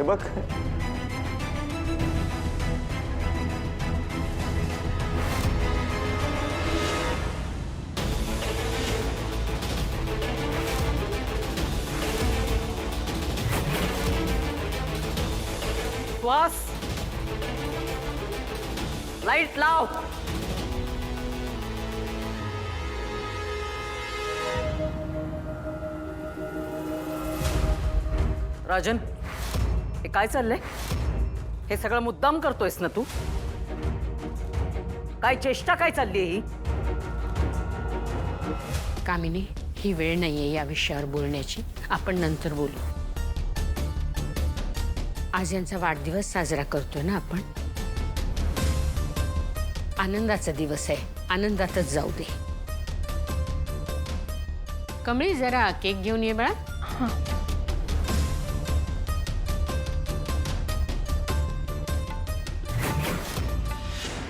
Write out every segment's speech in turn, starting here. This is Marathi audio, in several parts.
हे बघ. श्वास, लाईट लाव. राजन, हे काय चाललंय? हे सगळं मुद्दाम करतोयस ना तू? काय चेष्टा काय चालली ही? कामिनी, ही वेळ नाहीये या विषयावर बोलण्याची. आपण नंतर बोलू. आज यांचा वाढदिवस साजरा करतोय ना आपण. आनंदाचा दिवस आहे, आनंदातच जाऊ दे. कमळी, जरा केक घेऊन ये बाळा.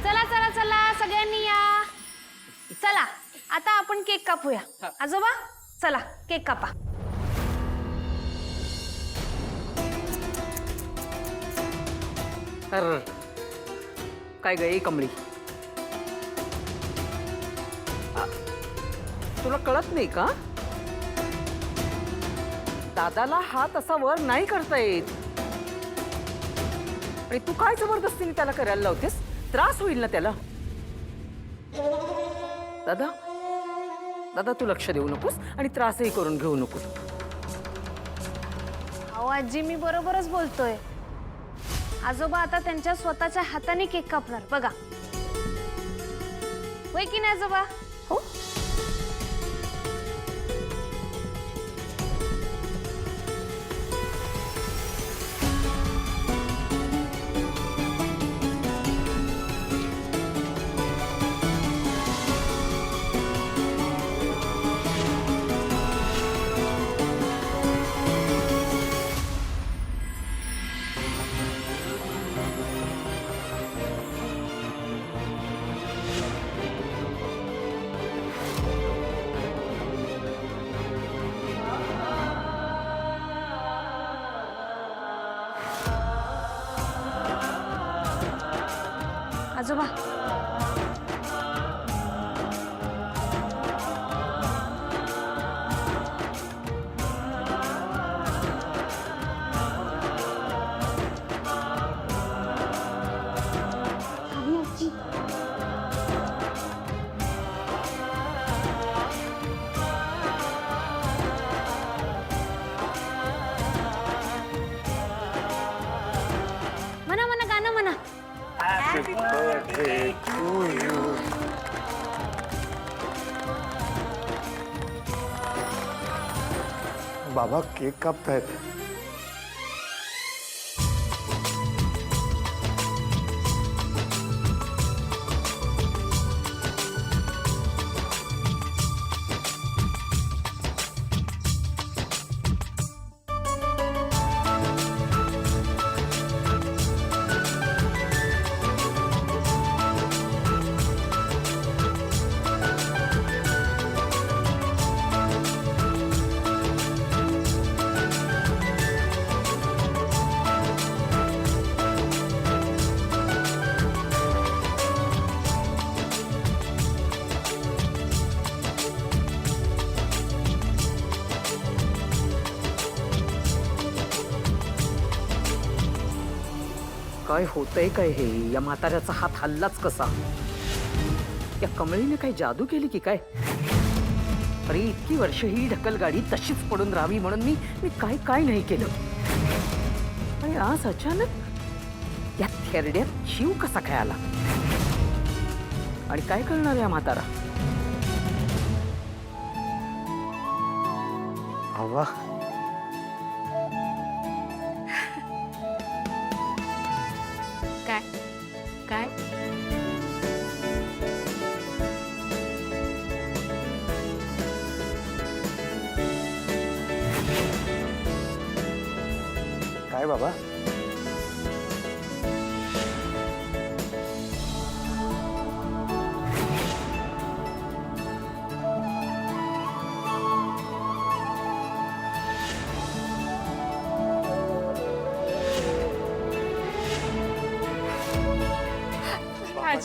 चला चला चला, सगळ्यांनी या. चला आता आपण केक कापूया. आजोबा चला केक कापा. तर काय गं कमळी, तुला कळत नाही का? दादाला हात असा वर नाही करता येत. आणि तू काय जबरदस्तीने त्याला करायला लावतेस? त्रास होईल ना त्याला. दादा दादा, तू लक्ष देऊ नकोस आणि त्रासही करून घेऊ नकोस. अहो आजी, मी बरोबरच बोलतोय. आजोबा आता त्यांच्या स्वतःच्या हाताने केक कापणार बघा. होय की नाही आजोबा? हो. आजोबा, म्हणा म्हणा, गाणं म्हणा. Happy birthday to you. बाबा केक कापतायत. काय होतंय काय हे? या म्हाताऱ्याचा हात हल्लाच कसा? या कमळीने काय जादू केली की काय? अरे इतकी वर्ष ही ढकलगाडी तशीच पडून राहावी म्हणून मी काय काय नाही केलं. आणि आज अचानक या थेरड्यात जीव कसा काय आला? आणि काय करणार या म्हातारा? आवा, काय काय काय बाबा?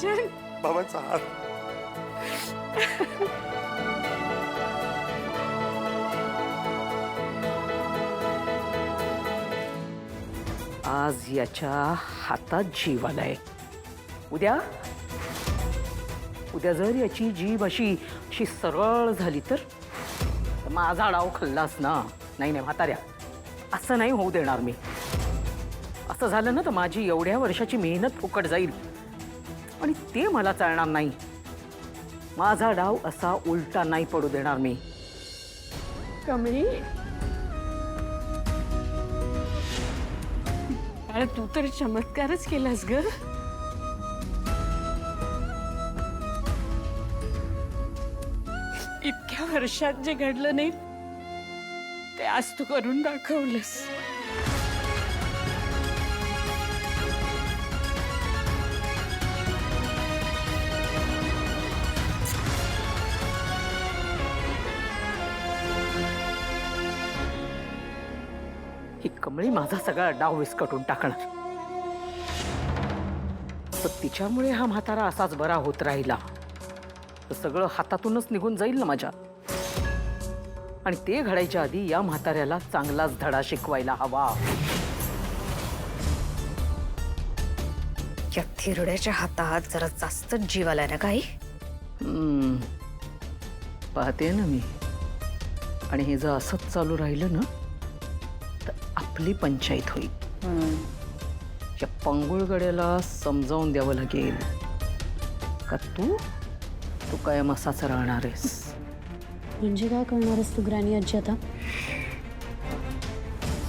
राजन बाबांचा हात. आज याच्या हातात जीव आलाय. उद्या उद्या जर याची जीभ अशी अशी सरळ झाली तर माझा डाव खाल्लास ना. नाही नाही म्हाताऱ्या, असं नाही होऊ देणार मी. असं झालं ना तर माझी एवढ्या वर्षाची मेहनत फुकट जाईल आणि ते मला चालणार नाही. माझा डाव असा उलटा नाही पडू देणार मी. कमळी, अरे तू तर चमत्कारच केलास ग. इतक्या वर्षात जे घडलं नाही ते आज तू करून दाखवलंस. ही कमळी माझा सगळा डाव विस्कटून टाकणार. तर तिच्यामुळे हा म्हातारा असाच बरा होत राहिला तर सगळं हातातूनच निघून जाईल ना माझ्या. आणि ते घडायच्या आधी या म्हाताऱ्याला चांगलाच धडा शिकवायला हवा. या थिरड्याच्या हातात जरा जास्तच जीव आलाय ना काही. पाहते ना मी. आणि हे जर असंच चालू राहिलं ना तर आपली पंचायत होईल. या पंगुळगड्याला समजावून द्यावं लागेल का तू कायम असाच राहणार आहेस. म्हणजे काय करणारस तू ग्रॅनी आजी आता?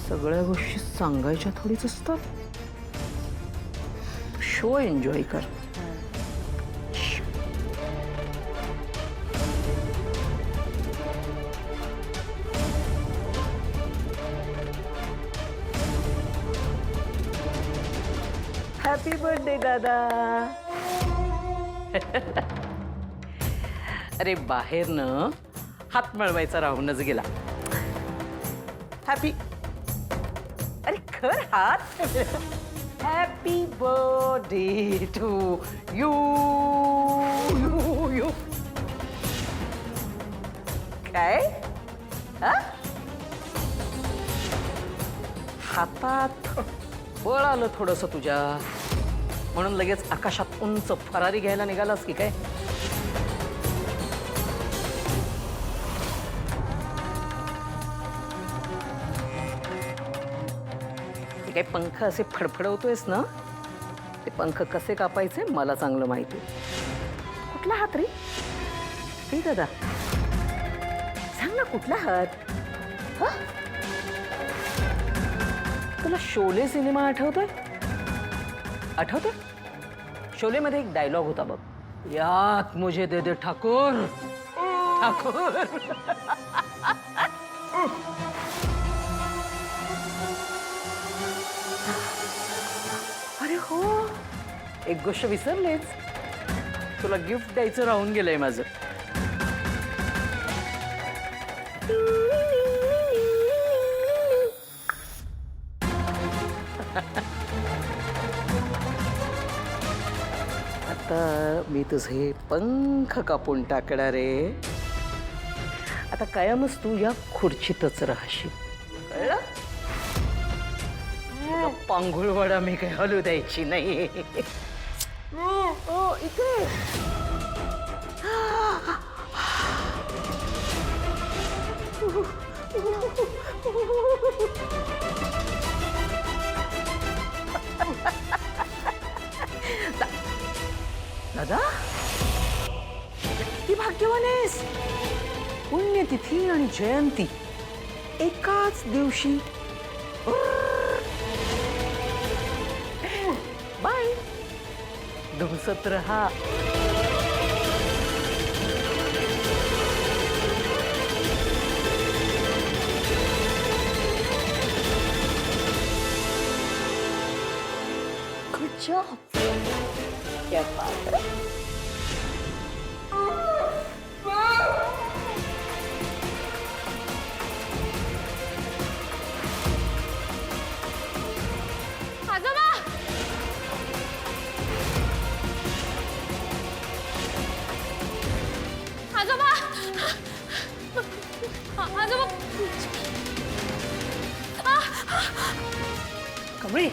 सगळ्या गोष्टी सांगायच्या थोडीच असतात. शो एन्जॉय कर. हॅपी बर्थडे दादा. अरे बाहेरनं हात मिळवायचा राहूनच गेला. हॅपी. अरे खर हात. Happy birthday to you. You काय हातात बळ आलं थोडंसं तुझ्या म्हणून लगेच आकाशात उंच फरारी घ्यायला निघालास की काय? ते काही पंख असे फडफडवतोयस ना, ते पंख कसे कापायचे मला चांगलं माहिती. कुठला हात रे? हे दादा सांग ना कुठला हात? तुला शोले सिनेमा आठवतोय? आठवतोय? शोलेमध्ये एक डायलॉग होता बघ, यात मुझे दे दे ठाकुर ठाकुर. अरे हो, एक गोष्ट विसरलेच, तुला गिफ्ट द्यायचं राहून गेलंय माझं. आता मी तुझे पंख कापून टाकणार आहे. आता कायमच तू या खुर्चीतच राहशील, कळलं? पांघुळवाडा मी काही हलू द्यायची नाही. ओ इथे दादा, किती भाग्यवान आहेस. पुण्यतिथी आणि जयंती एकाच दिवशी. बाय. धुमसत रहा. Good job. क्या बात है. आजोबा आजोबा कमळी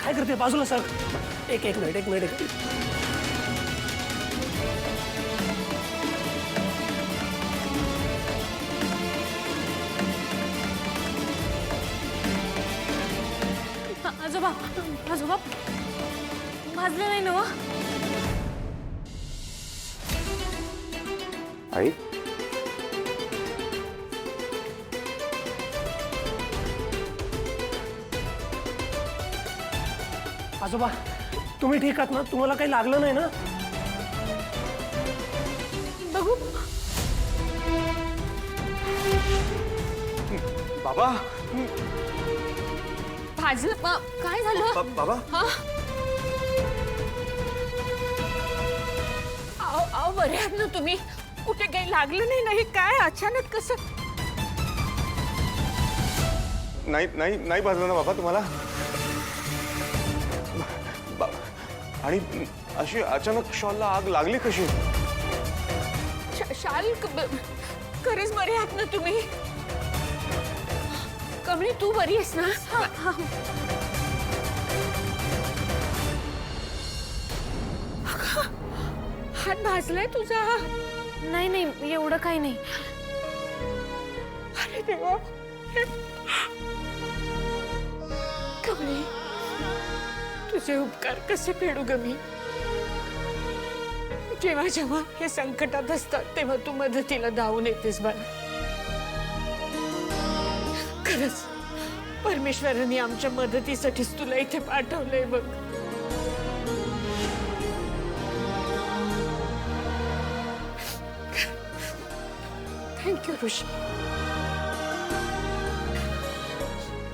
काय करते बाजूला सर. एक मिनिट. आजोबा आजोबा भाजलं नाही ना? आई आजोबा तुम्ही ठीक आहात ना? तुम्हाला काही लागलं नाही ना? बघू. बाबा भाजलं काय झालं? बाबा अहो बरे आहात ना तुम्ही? कुठे काही लागलं नाही ना? हे काय अचानक कसं? नाही नाही नाही भाजलं ना बाबा तुम्हाला? आणि अशी अचानक शॉलला आग लागली कशी? शाल खरेच बरे आहात ना तुम्ही? कमळी तू बरी आहेस ना? हात भाजलाय तुझा? नाही नाही एवढं काही नाही. अरे देवा. कमळी तुझे उपकार कसे फेडू ग मी? जेव्हा जेव्हा हे संकटात असतात तेव्हा तू मदतीला धावून येतेस बाळा. खरंच परमेश्वराने आमच्या मदतीसाठीच तुला इथे पाठवलंय बघ. थँक्यू ऋषी.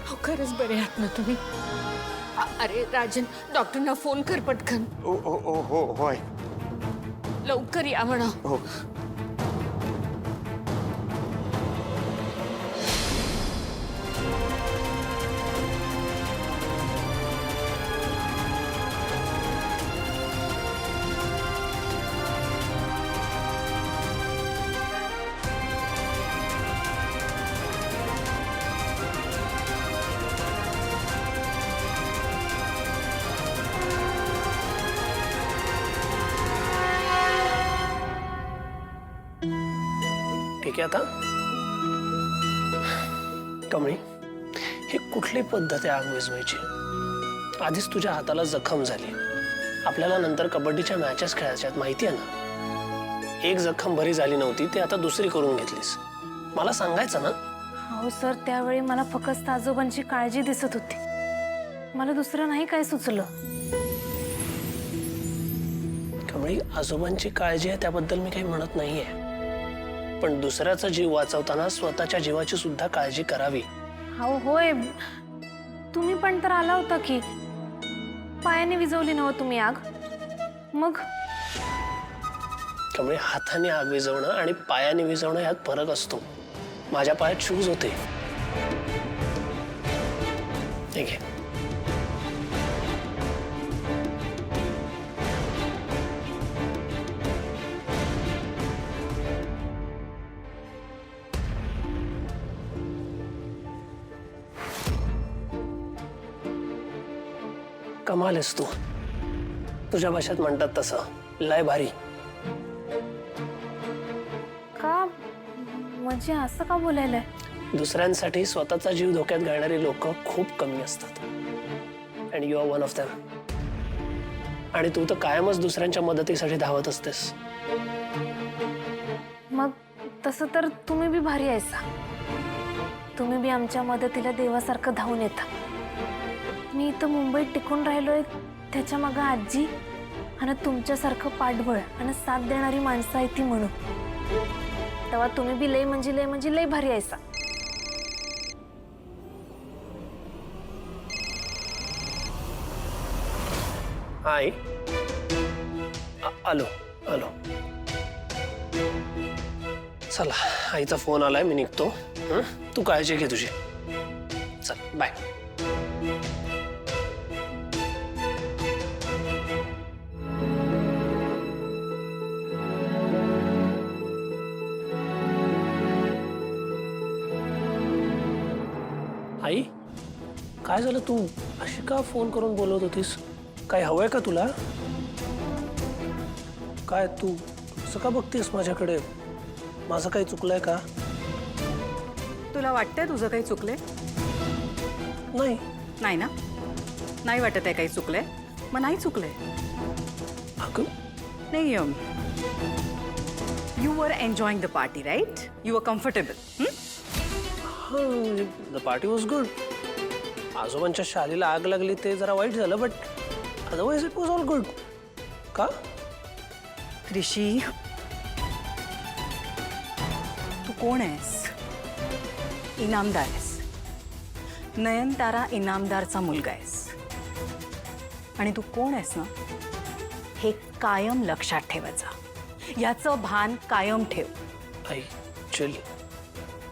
हो खरंच बरे आहात ना तुम्ही? अरे राजन डॉक्टरना फोन कर पटकन. हो होय. लवकर या म्हणा. हो ठीक आहे आता? कमळी ही कुठली पद्धत आहे आग विझवायची? आधीच तुझ्या हाताला जखम झाली. आपल्याला नंतर कबड्डीच्या मॅचेस खेळायच्यात माहिती आहे ना? एक जखम बरी झाली नव्हती ती आता दुसरी करून घेतलीस. मला सांगायचं ना? हो सर त्यावेळी मला फक्त आजोबांची काळजी दिसत होती. मला दुसरं नाही काय सुचलं. कमळी आजोबांची काळजी आहे त्याबद्दल मी काही म्हणत नाहीये, पण दुसऱ्याचा जीव वाचवताना स्वतःच्या जीवाची सुद्धा काळजी करावी. हो होय तुम्ही पण तर आला होता की. पायाने विझवली नव तुम्ही आग? मग त्यामुळे हाताने आग विझवणं आणि पायाने विझवणं यात फरक असतो. माझ्या पायात शूज होते. ठीक आहे. कमाल आहेस तू. तुझ्या भाषेत म्हणतात तसं लय भारी. का म्हणजे असं का बोलायलाय? दुसऱ्यांसाठी स्वतःचा जीव धोक्यात घालणारी लोक खूप कमी असतात. And you are one of them. आणि तू तर कायमच दुसऱ्यांच्या मदतीसाठी धावत असतेस. मग तसं तर तुम्ही बी भारी आहेसा. तुम्ही बी आमच्या मदतीला देवासारखं धावून येता. मी इथं मुंबईत टिकून राहिलोय त्याच्या मागं आजी आणि तुमच्यासारखं पाठबळ आणि साथ देणारी माणसं आहे ती म्हणून. तेव्हा तुम्ही बी लय म्हणजे लय भारी आहेसा. आई आलो आलो. चला आईचा फोन आलाय मी निघतो. तू काळजी घे तुझी. चल बाय. आई काय झालं, तू अशी का फोन करून बोलवत होतीस? काय हवंय का तुला? काय तू असं का बघतेस माझ्याकडे? माझं काही चुकलंय का? तुला वाटतंय तुझं काही चुकलंय? नाही. नाही ना? नाही वाटत आहे काही चुकलंय? मग नाही चुकलंय. अगं नाही you were enjoying the party right? You were comfortable. The party was good. आजोबांच्या शालीला आग लागली ते जरा वाईट झालं, but otherwise it was all good. का? ऋषी, तू कोण आहेस? इनामदार आहेस. नयनतारा इनामदारचा मुलगा आहेस. आणि तू कोण आहेस ना, हे कायम लक्षात ठेवायचं. याचं भान कायम ठेव. आई चल,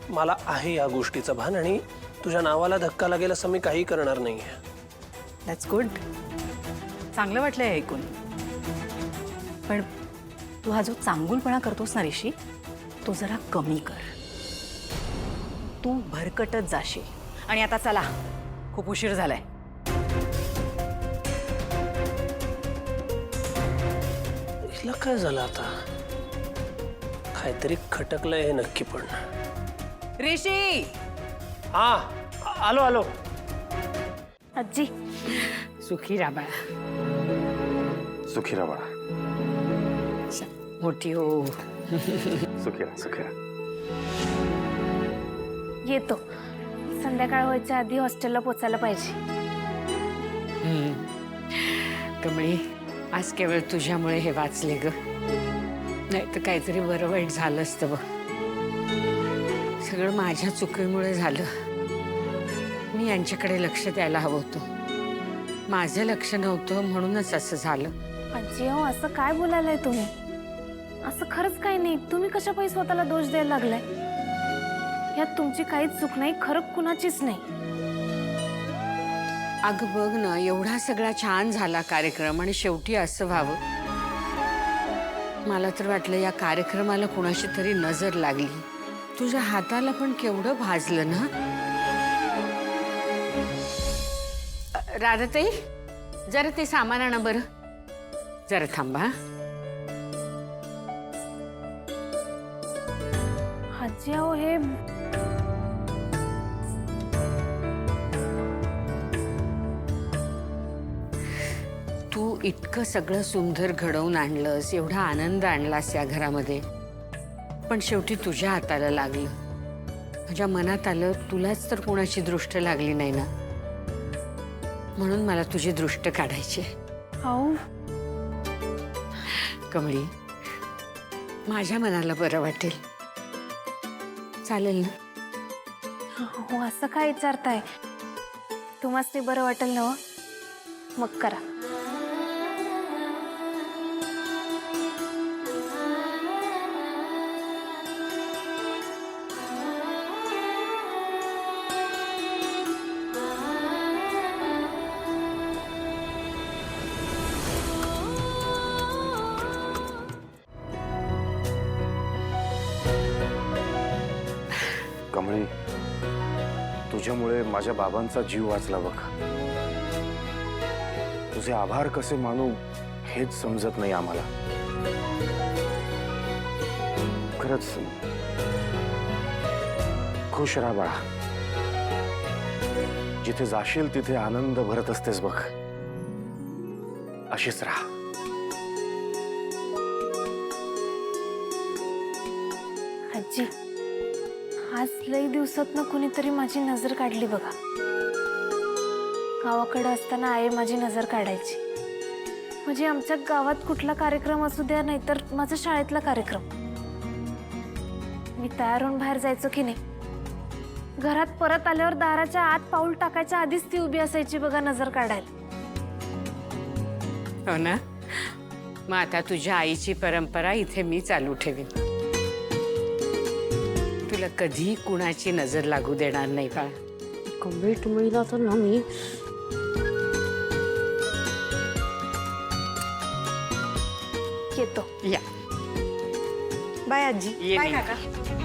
मला आहे या गोष्टीचं भान, आणि तुझ्या नावाला धक्का लागेल असं मी काही करणार नाही. That's good. चांगलं वाटलंय हे ऐकून. पण तू हा जो चांगुलपणा करतोस ना ऋषी, तो जरा कमी कर. तू भरकटत जाशील. आणि आता चला, खूप उशीर झालाय. हिला काय झालं आता? काहीतरी खटकलंय हे नक्की. पण ऋषी, हा आलो आलो. आजी सुखी राहा. सुखी राहा बाळा. मोठी हो. सुखी राहा, सुखी राहा. येतो. संध्याकाळ व्हायच्या आधी हॉस्टेलला पोचायला पाहिजे. कमळी, आज केवळ तुझ्यामुळे हे वाचले ग. नाही तर काहीतरी बरं वाईट झालं असतं बघ. सगळं माझ्या चुकीमुळे झालं. मी यांच्याकडे लक्ष द्यायला हवं होतं. माझं लक्ष नव्हतं म्हणूनच असं झालं. आजी अहो, असं काय बोलायलाय तुम्ही? असं खरंच काही नाही. तुम्ही कशापायी स्वतःला दोष द्यायला लागलाय? यात तुमची काहीच चूक नाही. खरं कुणाचीच नाही. अगं बघ ना, एवढा सगळा छान झाला कार्यक्रम आणि शेवटी असं व्हावं. मला तर वाटलं या कार्यक्रमाला कुणाशी तरी नजर लागली. तुझ्या हाताला पण केवढं भाजलं ना. राधाताई, जरा ते सामान आणा बरं. जरा थांबा. आजी अहो, हे तू इतकं सगळं सुंदर घडवून आणलंस, एवढा आनंद आणलास या घरामध्ये, पण शेवटी तुझ्या हाताला लागलं. माझ्या मनात आलं तुलाच तर कोणाची दृष्ट लागली नाही ना, म्हणून मला तुझी दृष्ट काढायची. अहो कमळी, माझ्या मनाला बरं वाटेल. चालेल ना? हो, असं काय विचारताय? तुम्हाच ते बरं वाटेल ना? मग करा. कमळी, तुझ्यामुळे माझ्या बाबांचा जीव वाचला बघ. तुझे आभार कसे मानू हेच समजत नाही आम्हाला. खरंच खुश राहा बाळा. जिथे जाशील तिथे आनंद भरत असतेस बघ. अशीच राहा. आजी, आज लई दिवसातनं कुणीतरी माझी नजर काढली बघा. गावाकडे असताना आई माझी नजर काढायची. म्हणजे आमच्या गावात कुठला कार्यक्रम असू द्या, नाहीतर माझा शाळेतला कार्यक्रम, मी तयार होऊन बाहेर जायचो की नाही, घरात परत आल्यावर दाराच्या आत पाऊल टाकायच्या आधीच ती उभी असायची बघा नजर काढायला. हो ना? मग आता तुझ्या आईची परंपरा इथे मी चालू ठेवीन. तुला कधी कुणाची नजर लागू देणार नाही बाळा. कमळी टुमळीला तर ना मी येतो. या. बाय आजी. ये बाय नाही. काका.